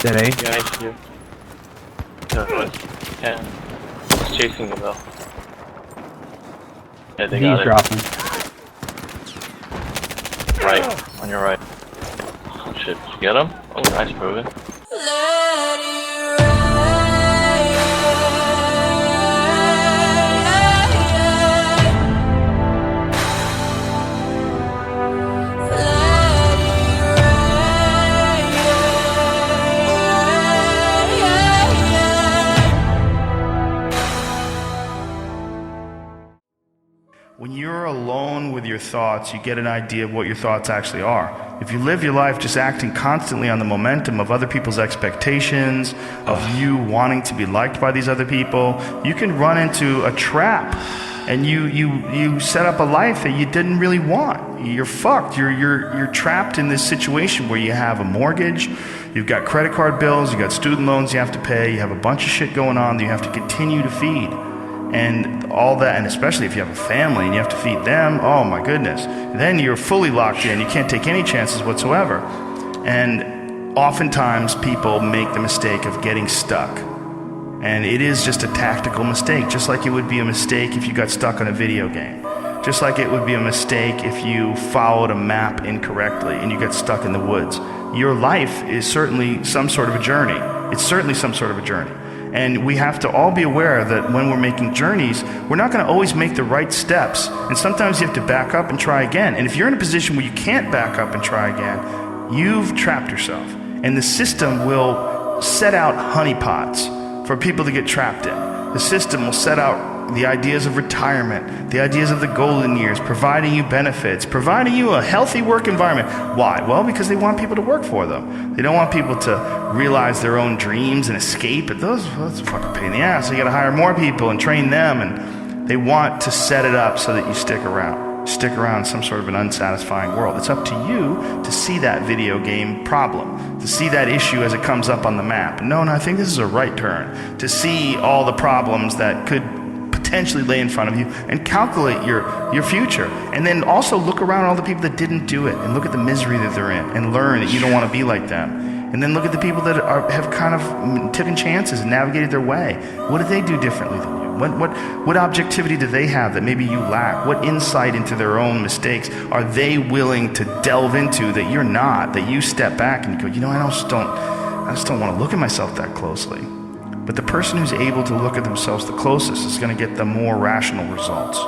Dead A? Behind you. Northwest. 10. It's chasing you though. Yeah, they got D's it. dropping. Right. On your right. Oh shit. Did you get him? Oh, nice, Rogan. When you're alone with your thoughts, you get an idea of what your thoughts actually are. If you live your life just acting constantly on the momentum of other people's expectations, of you wanting to be liked by these other people, you can run into a trap, and you set up a life that you didn't really want. You're fucked. You're trapped in this situation where you have a mortgage, you've got credit card bills, you've got student loans you have to pay, you have a bunch of shit going on that you have to continue to feed. And all that, and especially if you have a family and you have to feed them, oh my goodness. Then you're fully locked in. You can't take any chances whatsoever. And oftentimes people make the mistake of getting stuck. And it is just a tactical mistake, just like it would be a mistake if you got stuck on a video game. Just like it would be a mistake if you followed a map incorrectly and you got stuck in the woods. Your life is certainly some sort of a journey. It's certainly some sort of a journey. And we have to all be aware that when we're making journeys, we're not going to always make the right steps. And sometimes you have to back up and try again. And if you're in a position where you can't back up and try again, you've trapped yourself. And the system will set out honeypots for people to get trapped in. The system will set out the ideas of retirement, the ideas of the golden years, providing you benefits, providing you a healthy work environment. Why? Well, because they want people to work for them. They don't want people to realize their own dreams and escape. That's a fucking pain in the ass. So you gotta hire more people and train them, and they want to set it up so that you stick around. Stick around in some sort of an unsatisfying world. It's up to you to see that video game problem, to see that issue as it comes up on the map. No, I think this is a right turn. To see all the problems that could potentially lay in front of you and calculate your future. And then also look around at all the people that didn't do it and look at the misery that they're in and learn that you don't want to be like them. And then look at the people that have kind of taken chances and navigated their way. What did they do differently than you? What objectivity do they have that maybe you lack? What insight into their own mistakes are they willing to delve into that you're not, that you step back and you go, you know, I just don't want to look at myself that closely. But the person who's able to look at themselves the closest is going to get the more rational results.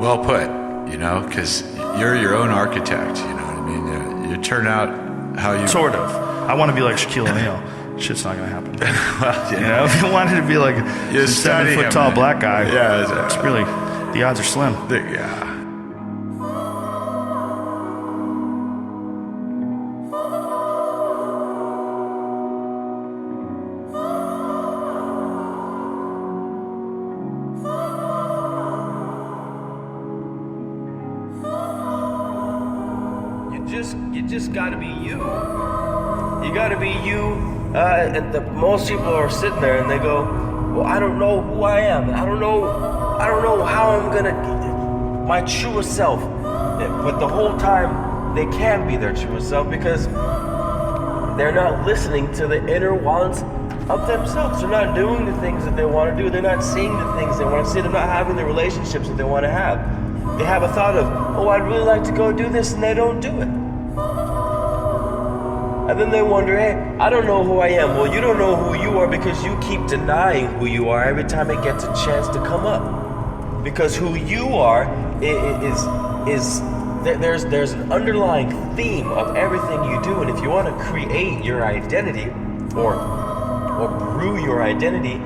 Well put, you know, because you're your own architect, you know what I mean? You turn out how you... Sort of. I want to be like Shaquille O'Neal. Shit's not going to happen. Well, yeah. You know, if you wanted to be like a 7-foot tall black guy, yeah, exactly. It's really, the odds are slim. Yeah. You just gotta be you. You gotta be you. And most people are sitting there and they go, well, I don't know who I am. I don't know how I'm gonna, my truest self. But the whole time they can't be their truest self because they're not listening to the inner wants of themselves. They're not doing the things that they want to do. They're not seeing the things they want to see. They're not having the relationships that they want to have. They have a thought of, oh, I'd really like to go do this, and they don't do it. And then they wonder, hey, I don't know who I am. Well, you don't know who you are because you keep denying who you are every time it gets a chance to come up. Because who you are there's an underlying theme of everything you do, and if you want to create your identity or brew your identity,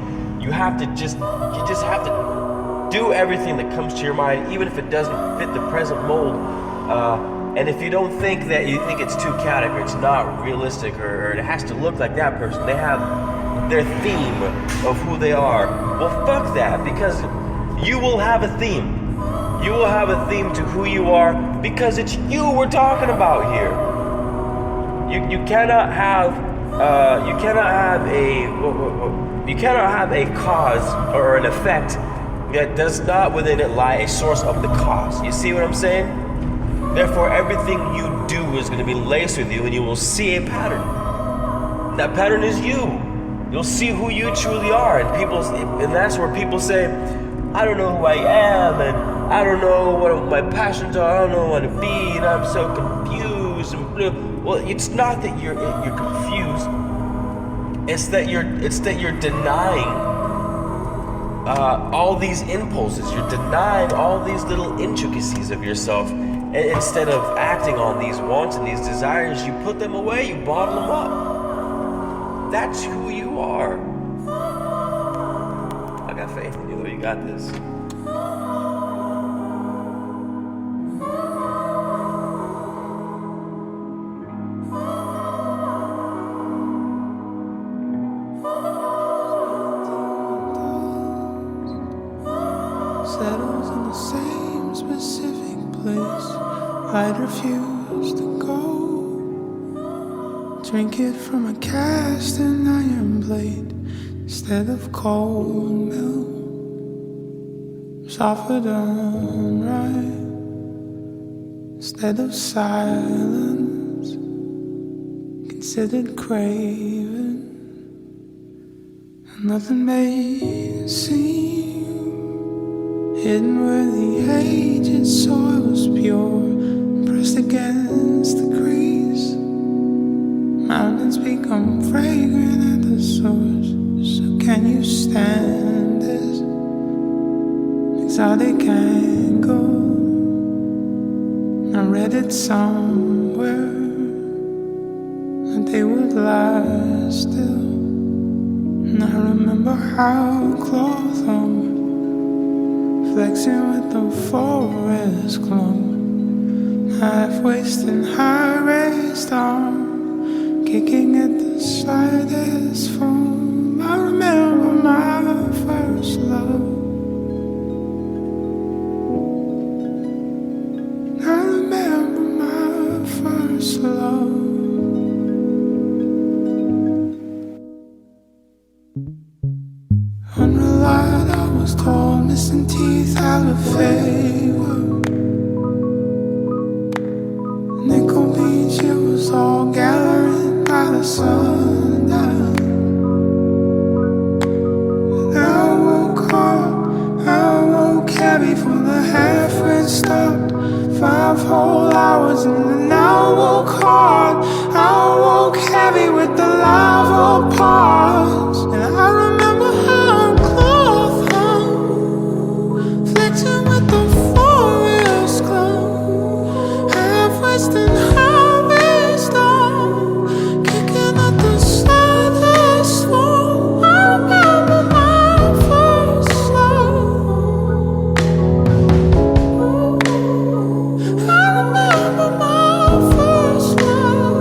you just have to do everything that comes to your mind, even if it doesn't fit the present mold. And if you don't think that, you think it's too chaotic or it's not realistic or it has to look like that person, they have their theme of who they are. Well, fuck that, because you will have a theme. You will have a theme to who you are because it's you we're talking about here. You cannot have a cause or an effect that does not within it lie a source of the cause. You see what I'm saying? Therefore, everything you do is going to be laced with you, and you will see a pattern. That pattern is you. You'll see who you truly are, and that's where people say, I don't know who I am, and I don't know what my passions are, I don't know what to be, and I'm so confused. And well, it's not that you're confused. It's that you're denying all these impulses. You're denying all these little intricacies of yourself, and instead of acting on these wants and these desires, you put them away. You bottle them up. That's who you are. I got faith in you, though. You got this. Settles in the same specific place. I'd refuse to go. Drink it from a cast and iron blade instead of cold milk. Softer done right instead of silence. Considered craving, and nothing made it seem hidden where the aged soil was pure, pressed against the crease. Mountains become fragrant at the source. So can you stand this exotic angle? I read it somewhere that they would last still. And I remember how cloth hung, flexing with the forest glow, half-wasted high-raised arm, kicking at the slightest foam. I remember my first love. I remember my first love. Unrelied, I was told, missing teeth out of favor. Nickel Beach, it was all gathering by the sundown. And I woke hard, I woke heavy from the half-red stopped. 5 whole hours and then I woke hard, I woke heavy with the lava pause. And I remember how cloth hung, flexing with the forest glow, half-west and harvest on, kicking at the slightest wall. I remember my first love. I remember my first love.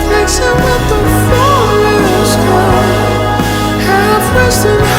Flexing with the forest glow, half-west and